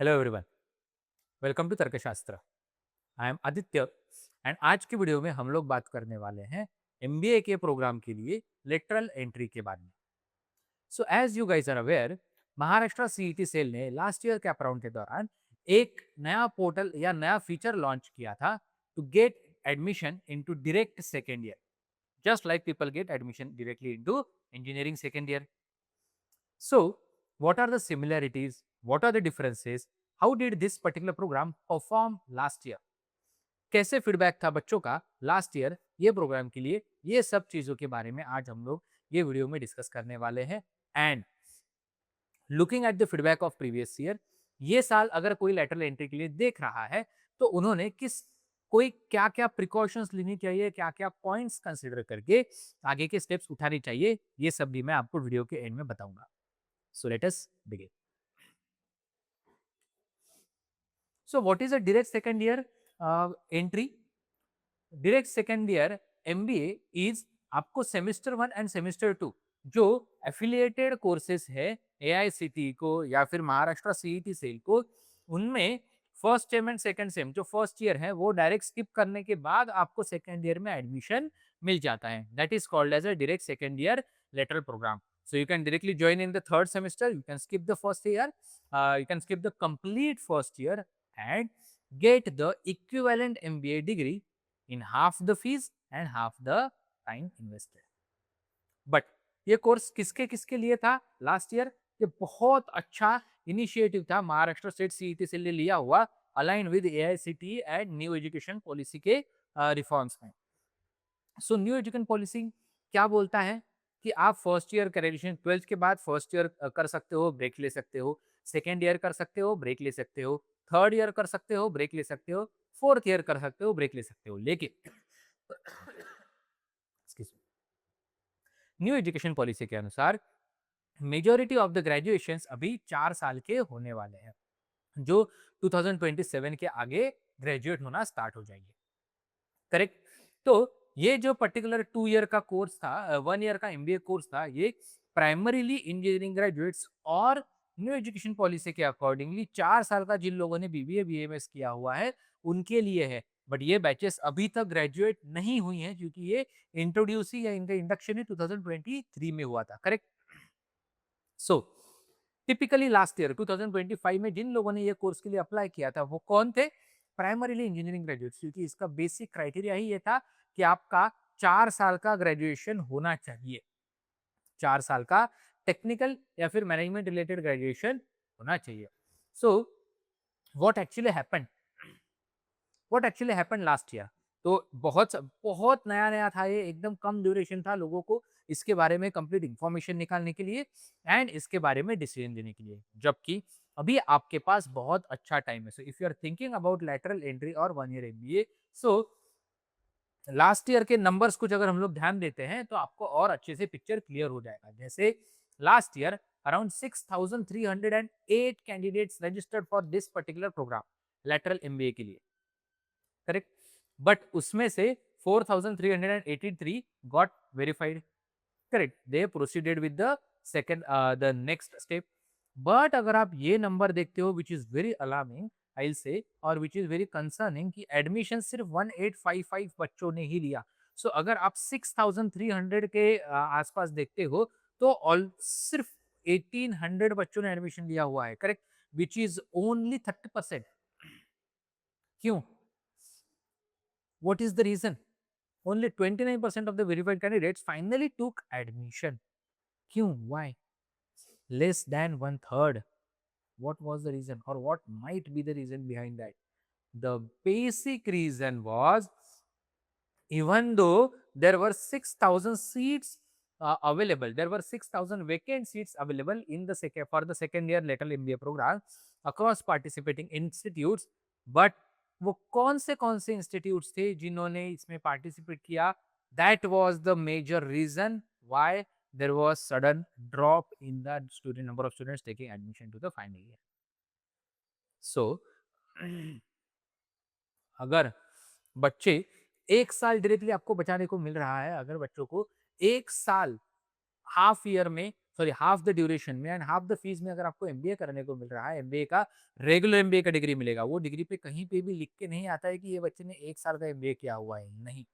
Hello everyone, welcome to तर्कशास्त्र। I am Aditya and आज की वीडियो में हम लोग बात करने वाले हैं एमबीए के प्रोग्राम के लिए लेटरल एंट्री के बारे में। So as you guys are aware, Maharashtra CET cell ने लास्ट ईयर कैप राउंड के दौरान एक नया पोर्टल या नया फीचर लॉन्च किया था to get admission into direct second year, just like people get admission directly into engineering second year. So, what are the similarities? What are the differences? How did this particular program perform last year? कैसे feedback था बच्चों का last year ये programme के लिए? ये सब चीजों के बारे में आज हम लोग ये वीडियो में डिस्कस करने वाले हैं। And looking at the feedback of previous year, ये साल अगर कोई लेटरल एंट्री के लिए देख रहा है तो उन्होंने कोई क्या क्या प्रिकॉशंस लेनी चाहिए, क्या क्या पॉइंट्स कंसिडर करके आगे के स्टेप्स उठाने चाहिए, ये सब भी मैं आपको वीडियो के एंड में बताऊंगा। So let us begin. So what is a direct second year entry? Direct second year MBA is आपको सेमेस्टर 1 एंड सेमेस्टर 2 जो एफिलिएटेड कोर्सेज है एआईसीटी को या फिर महाराष्ट्र सीईटी सेल को, उनमें first sem and second sem जो फर्स्ट ईयर है वो डायरेक्ट स्किप करने के बाद आपको सेकंड ईयर में एडमिशन मिल जाता है। That is called as a direct second year lateral program. So you can directly join in the third semester, you can skip the first year, you can skip the complete first year and get the equivalent MBA degree in half the fees and half the time invested. But ये course किसके किसके लिए था last year? ये बहुत अच्छा initiative था Maharashtra state CET से लिया हुआ, align with AICT and new education policy के रिफॉर्म्स में। सो न्यू एजुकेशन पॉलिसी क्या बोलता है कि आप फर्स्ट ईयर ग्रेजुएशन 12th के बाद फर्स्ट ईयर कर सकते हो, ब्रेक ले सकते हो, सेकेंड ईयर कर सकते हो, ब्रेक ले सकते हो, थर्ड ईयर कर सकते हो, ब्रेक ले सकते हो, फोर्थ ईयर कर सकते हो, ब्रेक ले सकते हो। लेकिन न्यू एजुकेशन पॉलिसी के अनुसार मेजोरिटी ऑफ द ग्रेजुएशंस अभी 4 साल के होने वाले हैं, जो 2027 के आगे ग्रेजुएट होना स्टार्ट हो जाएंगे। करेक्ट? तो ये जो पर्टिकुलर 2 ईयर का कोर्स था, 1 ईयर का एमबीए कोर्स था, ये प्राइमरीली इंजीनियरिंग ग्रेजुएट्स और न्यू एजुकेशन पॉलिसी के अकॉर्डिंगली 4 साल का जिन लोगों ने बीबीए बीएमएस किया हुआ है उनके लिए है। बट ये बैचेस अभी तक ग्रेजुएट नहीं हुई हैं क्योंकि ये इंट्रोड्यूस ही या इनका इंडक्शन ही 2023 में हुआ था। Correct? So typically last year 2025 में जिन लोगों ने ये कोर्स के लिए अप्लाई किया था वो कौन थे? प्राइमरीली इंजीनियरिंग ग्रेजुएट्स, क्योंकि इसका बेसिक क्राइटेरिया ही ये था कि आपका 4 साल का ग्रेजुएशन होना चाहिए, 4 साल का टेक्निकल या फिर मैनेजमेंट रिलेटेड ग्रेजुएशन होना चाहिए। So what actually happened, what actually happened last year? तो बहुत बहुत नया नया था ये, एकदम कम ड्यूरेशन था लोगों को इसके बारे में कंप्लीट इंफॉर्मेशन निकालने के लिए एंड इसके बारे में डिसीजन देने के लिए, जबकि अभी आपके पास बहुत अच्छा टाइम है। So if you are thinking about lateral entry और 1 year MBA, so last year के नंबर्स कुछ अगर हम लोग ध्यान देते हैं तो आपको और अच्छे से पिक्चर क्लियर हो जाएगा। जैसे last year around 6308 candidates registered for this particular program lateral MBA के लिए। करेक्ट? बट उसमें से 4383 got verified. Correct? They proceeded with the second the next step. But अगर आप ये नंबर देखते हो which is very alarming I will say, और विच इज वेरी कंसर्निंग, कि एडमिशन सिर्फ 1855 बच्चों ने ही लिया। सो अगर आप 6300 के आसपास देखते हो तो ऑल सिर्फ 1800 बच्चों ने एडमिशन लिया हुआ है। करेक्ट? Which is only 30%। क्यों? What is the reason? Only 29% of the verified candidates finally took admission. Kyun? Why? Less than one third. What was the reason, or what might be the reason behind that? The basic reason was, even though there were 6,000 seats available, there were 6,000 vacant seats available in the second for the second year lateral MBA program across participating institutes, but वो कौन से institutes थे जिन्होंने इसमें participate किया? That was the major reason why there was sudden drop in the student number of students taking admission to the final year. So अगर बच्चे 1 साल डायरेक्टली आपको बचाने को मिल रहा है, अगर बच्चों को 1 साल हाफ ईयर में सॉरी हाफ द ड्यूरेशन में एंड हाफ द फीस में अगर आपको एमबीए करने को मिल रहा है, एमबीए का रेगुलर एमबीए का डिग्री मिलेगा, वो डिग्री पे कहीं पे भी लिख के नहीं आता है कि ये बच्चे ने 1 साल का एमबीए किया हुआ है, नहीं।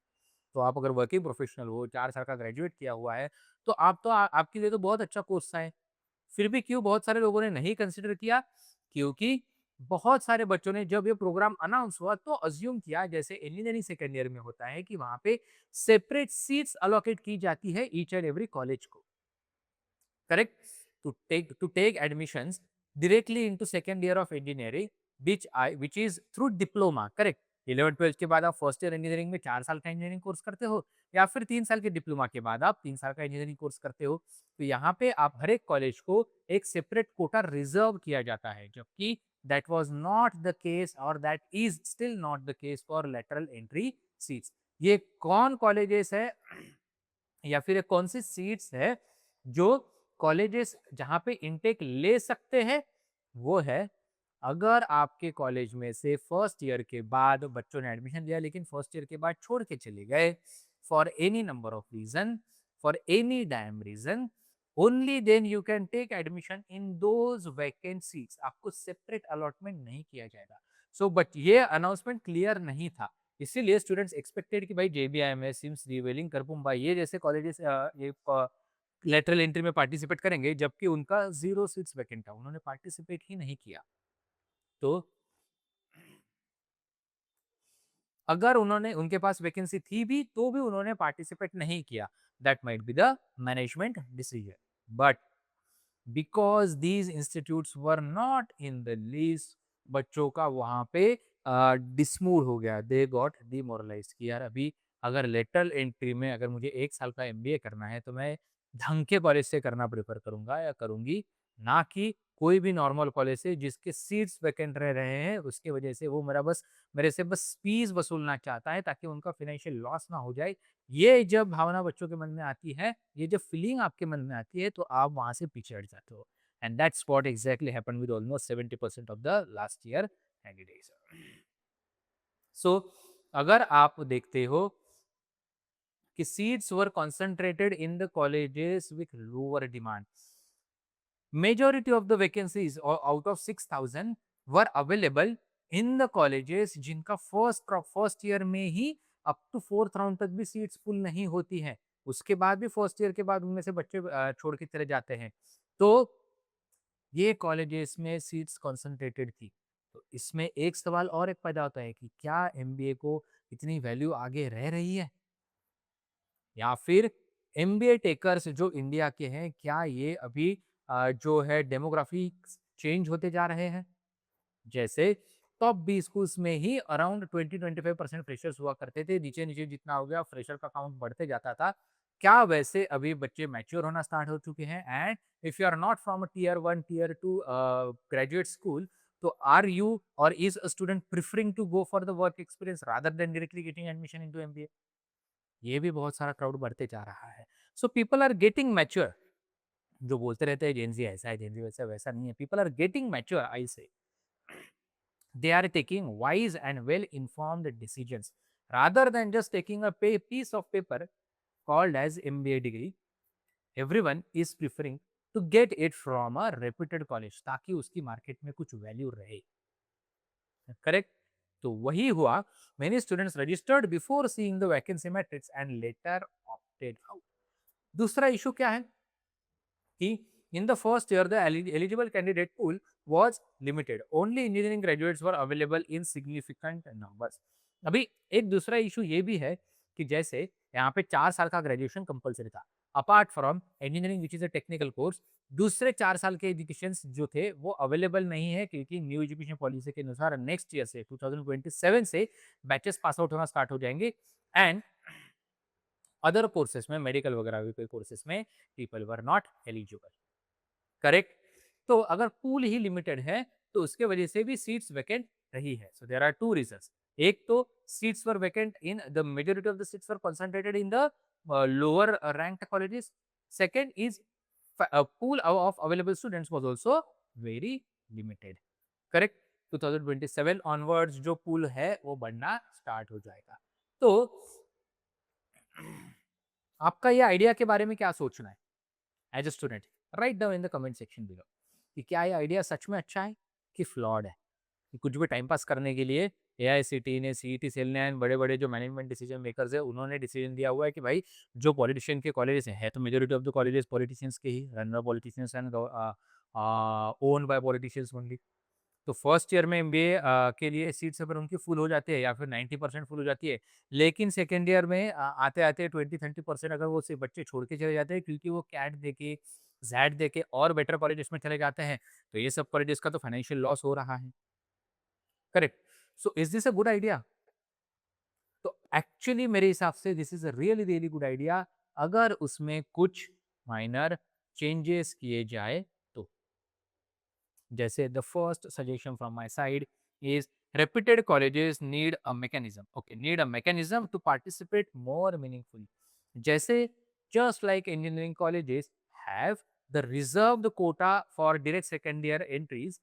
तो आप अगर वर्किंग प्रोफेशनल हो, 4 साल का ग्रेजुएट किया हुआ है, तो आप तो आपके लिए तो बहुत अच्छा कोर्स है। फिर भी क्यों बहुत सारे लोगों ने नहीं कंसिडर किया? क्योंकि बहुत सारे बच्चों ने जब ये प्रोग्राम अनाउंस हुआ तो अज़्यूम किया जैसे इंजीनियरिंग सेकंड ईयर में होता है कि वहाँ पे सेपरेट सीट्स अलोकेट की जाती है ईच एंड एवरी कॉलेज को। correct, to take admissions directly into second year of engineering, which is through diploma, correct। 11th-12th के बाद आप फर्स्ट ईयर इंजीनियरिंग में 4 साल का इंजीनियरिंग कोर्स करते हो, या फिर 3 साल के डिप्लोमा के बाद आप 3 साल का इंजीनियरिंग कोर्स करते हो। तो यहाँ पे आप हर एक कॉलेज को एक सेपरेट कोटा रिजर्व किया जाता है, जबकि that was not the case और that is still not the case for lateral entry seats. ये कौन कॉलेजेस है या फिर ये कौन सी सीट्स है जो कॉलेजेस जहाँ पे इनटेक ले सकते हैं, वो है अगर आपके कॉलेज में से फर्स्ट ईयर के बाद बच्चों ने एडमिशन लिया लेकिन फर्स्ट ईयर के बाद छोड़ के चले गए for any number of reason, for any damn reason, only then you can take admission in those vacant seats. आपको सेपरेट अलॉटमेंट नहीं किया जाएगा। सो बट ये अनाउंसमेंट क्लियर नहीं था, इसीलिए स्टूडेंट्स एक्सपेक्टेड कि भाई जेबीआईएमएस, सिम्स, रिवेलिंग, करपुम्बा ये जैसे कॉलेजेस ये लेटरल एंट्री में पार्टिसिपेट करेंगे, जबकि उनका 0 सीट्स वैकेंट था, उन्होंने पार्टिसिपेट ही नहीं किया। तो अगर उन्होंने उनके पास वैकेंसी थी भी तो भी उन्होंने पार्टिसिपेट नहीं किया। That might be the management decision, but because these institutes were not in the list, बच्चों का वहां पे डिसमूड हो गया, दे गॉट डिमोरलाइज कि यार अभी अगर लेटरल एंट्री में अगर मुझे 1 साल का एमबीए करना है तो मैं ढंग के कॉलेज से करना प्रेफर करूंगा या करूंगी, ना कि कोई भी नॉर्मल कॉलेज से जिसके सीट्स वैकेंट रह रहे हैं उसके वजह से वो मेरे से बस फीस वसूलना चाहता है ताकि उनका फाइनेंशियल लॉस ना हो जाए। ये जब भावना बच्चों के मन में आती है, ये जब फीलिंग आपके मन में आती है तो आप वहां से पीछे हट जाते हो। And that's what exactly happened with almost 70% of the last year candidates. So अगर आप देखते हो कि seats were concentrated in the colleges with lower demand, majority of the vacancies or out of 6,000 were available in the colleges जिनका first year में ही up to fourth round तक भी seats full नहीं होती हैं, उसके बाद भी फर्स्ट ईयर के बाद उनमें से बच्चे छोड़ के चले जाते हैं। तो ये कॉलेजेस में सीट्स कॉन्सेंट्रेटेड थी। तो इसमें एक सवाल और एक पैदा होता है कि क्या एमबीए को इतनी वैल्यू आगे रह रही है, या फिर एमबीए टेकर्स जो इंडिया के हैं क्या ये अभी जो है डेमोग्राफी चेंज होते जा रहे हैं। जैसे टॉप 20 स्कूल्स में ही अराउंड 20-25% फ्रेशर्स हुआ करते थे, नीचे नीचे जितना हो गया फ्रेशर का काउंट बढ़ते जाता था। क्या वैसे अभी बच्चे मैच्योर होना स्टार्ट हो चुके हैं, and if you are not from a tier 1 tier 2 graduate school, तो आर यू और is a student preferring to go for the work experience rather than directly getting admission into MBA. ये भी बहुत सारा crowd बढ़ते जा रहा है। So people are getting mature. जो बोलते रहते हैं जेन ज़ी ऐसा है, जेन ज़ी वैसा वैसा नहीं है। पीपल आर गेटिंग मैच्योर, आई से। They are taking wise and well informed decisions rather than just taking a piece of paper called as MBA degree. Everyone is preferring to get it from a reputed college ताकि उसकी market में कुछ value रहे। Correct. तो वही हुआ, many students registered before seeing the vacancy matrix and later opted out. दूसरा issue क्या है कि in the first year the eligible candidate pool was limited, only engineering graduates were available in significant numbers। अभी एक दूसरा issue ये भी है कि जैसे यहाँ पे 4 साल का ग्रेजुएशन कंपलसरी था, apart from engineering which is a technical course, दूसरे 4 साल के एजुकेशन जो थे वो अवेलेबल नहीं है क्योंकि न्यू एजुकेशन पॉलिसी के अनुसार नेक्स्ट ईयर से 2027 से बैचेस पास आउट होना स्टार्ट हो जाएंगे, एंड अदर कोर्सेस में मेडिकल वगैरह भी कोई कोर्सेस में people were not eligible. Correct. तो अगर पूल ही लिमिटेड है तो उसके वजह से भी सीट्स वैकेंट रही है। So there are two reasons. एक तो seats were vacant in the majority of the seats were concentrated in the lower ranked colleges. Second is pool of available students was also very limited। Correct. 2027 onwards जो pool है वो बढ़ना start हो जाएगा। तो आपका ये आइडिया के बारे में क्या सोचना है as a student? Write down in the comment section below कि क्या ये आइडिया सच में अच्छा है कि फ्लॉड है, कि कुछ भी टाइम पास करने के लिए एआईसीटी ने, सीईटी सेल ने एंड बड़े-बड़े जो मैनेजमेंट डिसीजन मेकर्स हैं, उन्होंने डिसीजन दिया हुआ है कि भाई जो पॉलिटिशियन के कॉलेजेस हैं तो majority of the colleges politicians के ही, run by politicians and owned by politicians only. तो फर्स्ट ईयर में एमबीए के लिए सीट्स अगर उनकी फुल हो जाती है या फिर 90% फुल हो जाती है, लेकिन सेकेंड ईयर में आते-आते 20-30% अगर वो सिर्फ बच्चे छोड़ के चले जाते हैं क्योंकि वो कैट देके, ज़ैट देके और बेटर कॉलेजेस में चले जाते हैं, तो ये सब कॉलेजेस का तो फाइनेंशियल लॉस हो रहा है। Correct. So is this a good idea? तो एक्चुअली मेरे हिसाब से this is a really really good idea अगर उसमें कुछ माइनर चेंजेस किए जाए तो। जैसे the first suggestion from my side is reputed colleges need a mechanism, okay, need a mechanism to participate more meaningfully. जैसे just like engineering colleges have the reserved quota for direct second year entries,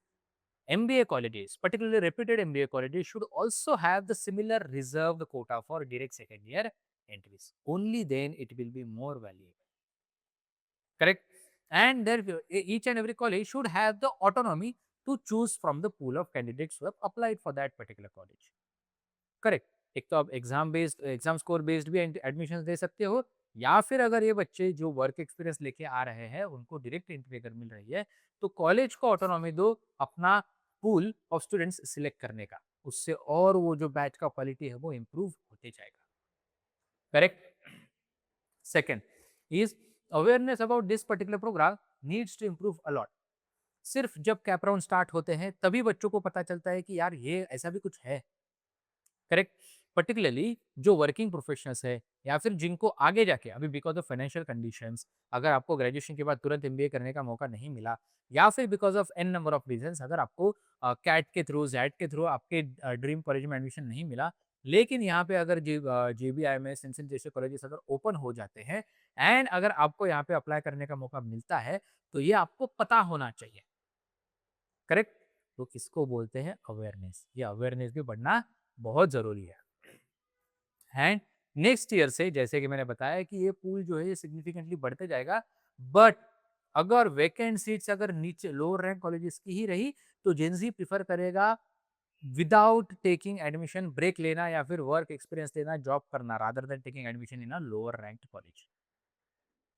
MBA colleges, particularly reputed MBA colleges, should also have the similar reserved quota for direct second year entries. Only then it will be more valuable. Correct? And there, each and every college should have the autonomy to choose from the pool of candidates who have applied for that particular college. Correct. एक तो आप exam based, exam score based भी admission दे सकते हो, या फिर अगर ये बच्चे जो वर्क एक्सपीरियंस लेके आ रहे हैं उनको डायरेक्ट एंट्री अगर मिल रही है तो कॉलेज को ऑटोनॉमी दो अपना पूल ऑफ स्टूडेंट्स सिलेक्ट करने का, उससे और वो जो बैच का क्वालिटी है वो इम्प्रूव होते जाएगा। Correct. Second is awareness about this particular programme needs to improve a lot. सिर्फ जब कैप राउंड स्टार्ट होते हैं तभी बच्चों को पता चलता है कि यार ये ऐसा भी कुछ है। करेक्ट। पर्टिकुलरली जो वर्किंग प्रोफेशनल्स है या फिर जिनको आगे जाके अभी बिकॉज ऑफ फाइनेंशियल कंडीशंस अगर आपको ग्रेजुएशन के बाद तुरंत एमबीए करने का मौका नहीं मिला, या फिर because of an number of reasons अगर आपको कैट के थ्रू, जैट के थ्रू आपके ड्रीम कॉलेज में एडमिशन नहीं मिला, लेकिन यहाँ पे अगर जेबीआई सिंसन जैसे कॉलेजेस अगर ओपन हो जाते हैं एंड अगर आपको यहाँ पे अप्लाई करने का मौका मिलता है तो ये आपको पता होना चाहिए। करेक्ट। तो किसको बोलते हैं अवेयरनेस, ये अवेयरनेस भी बढ़ना बहुत जरूरी है। एंड नेक्स्ट ईयर से जैसे कि मैंने बताया कि ये पूल जो है ये सिग्निफिकेंटली बढ़ते जाएगा, बट अगर वैकेंट सीट्स अगर नीचे लोअर रैंक कॉलेजेस की ही रही तो जेनजी प्रिफर करेगा विदाउट टेकिंग एडमिशन ब्रेक लेना या फिर वर्क एक्सपीरियंस लेना, जॉब करना, rather than taking admission in a lower ranked college.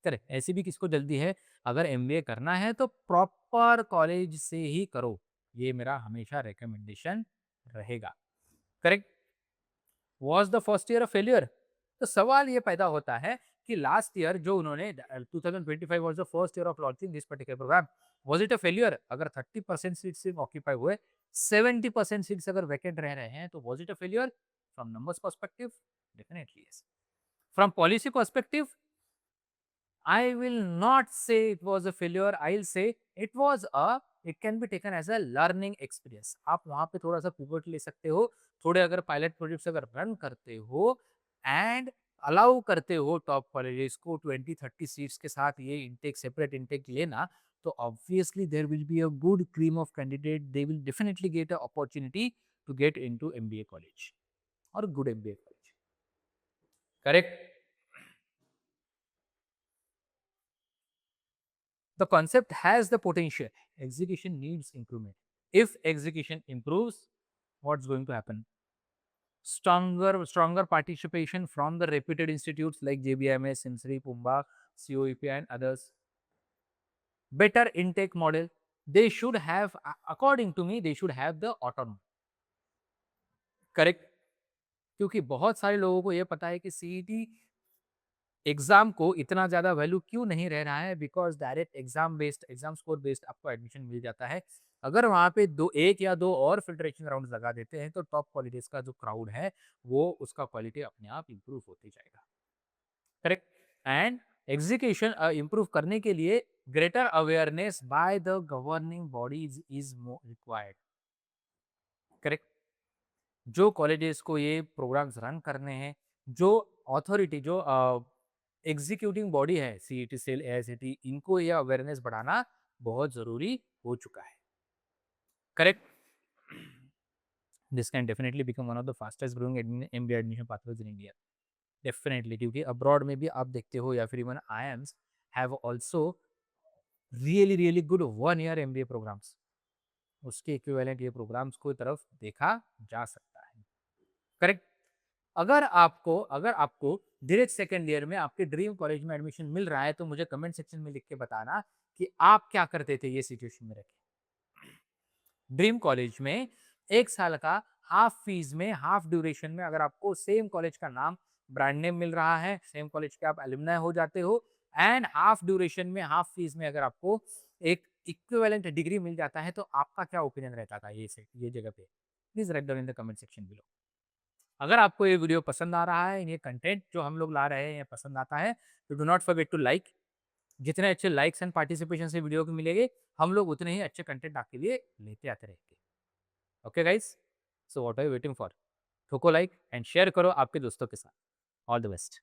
Correct. ऐसी भी किसको जल्दी है, अगर एमबीए करना है तो प्रॉपर कॉलेज से ही करो, ये मेरा हमेशा रिकमेंडेशन रहेगा। Correct. Was the first year a failure? तो सवाल ये पैदा होता है कि लास्ट ईयर जो उन्होंने 2025 was the first year of launching this particular program, was it a failure? अगर 30% सीट्स सिर्फ ऑक्यूपाई हुए, 70% सीट्स अगर वैकेंट रह रहे हैं तो was it a failure? From numbers perspective definitely yes. From policy perspective I will not say it was a failure. I'll say it was a, it can be taken as a learning experience. आप वहाँ पे थोड़ा सा pivot ले सकते हो, थोड़े अगर पायलट प्रोजेक्ट्स अगर रन करते हो एंड अलाउ करते हो टॉप कॉलेजेस को 20-30 सीट्स के साथ ये इनटेक, सेपरेट इनटेक लेना, तो obviously there will be a good cream of candidate, they will definitely get a opportunity to get into MBA college और good MBA college. Correct. The concept has the potential. Execution needs improvement. If execution improves, what's going to happen? Stronger participation from the reputed institutes like JBMS, Simsri, Pumba, COEP, and others. Better intake model. They should have, according to me, they should have the autonomy. Correct. क्योंकि बहुत सारे लोगों को यह पता है कि CET exam को इतना ज़्यादा वैल्यू क्यों नहीं रह रहा है, because direct exam based, exam score based आपको एडमिशन मिल जाता है। अगर वहाँ पे 2, 1 या 2 और फिल्ट्रेशन राउंड्स लगा देते हैं तो टॉप कॉलेजेस का जो क्राउड है वो उसका क्वालिटी अपने आप इम्प्रूव होते जाएगा। करेक्ट। एंड एग्जीक्यूशन इम्प्रूव करने के लिए greater awareness by the governing bodies is required. Correct. जो कॉलेजेस को ये प्रोग्राम्स रन करने हैं, जो अथॉरिटी, जो एग्जीक्यूटिंग बॉडी है, सीईटी सेल, एआईसीटी, इनको ये अवेयरनेस बढ़ाना बहुत जरूरी हो चुका है। Correct. This can definitely become one of the fastest growing MBA admission pathways in India. Definitely, क्योंकि अब्रॉड में भी आप देखते हो या फिर even IIMs have also really really good 1 year MBA programmes, उसके इक्विवेलेंट ये प्रोग्राम्स को तरफ देखा जा सकता है। करेक्ट। अगर आपको डायरेक्ट सेकंड ईयर में आपके ड्रीम कॉलेज में एडमिशन मिल रहा है, तो मुझे कमेंट सेक्शन में लिख के बताना कि आप क्या करते थे ये सिचुएशन में रखे। ड्रीम कॉलेज में 1 साल का हाफ फीस में, हाफ ड्यूरेशन में, अगर आपको सेम कॉलेज का नाम, ब्रांड नेम मिल रहा है, सेम कॉलेज के आप एलुमनाई हो जाते हो, एंड हाफ ड्यूरेशन में, हाफ फीस में अगर आपको एक इक्विवेलेंट डिग्री मिल जाता है, तो आपका क्या ओपिनियन रहता था ये जगह पे? Please right down in the comment section below. अगर आपको ये वीडियो पसंद आ रहा है, ये कंटेंट जो हम लोग ला रहे हैं ये पसंद आता है, तो do not forget to like. जितने अच्छे लाइक्स एंड पार्टिसिपेशन से वीडियो को मिलेंगे, हम लोग उतने ही अच्छे कंटेंट आपके लिए लेते आते रहेंगे। Okay guys, so what are you waiting for? ठोको लाइक एंड शेयर करो आपके दोस्तों के साथ। All the best.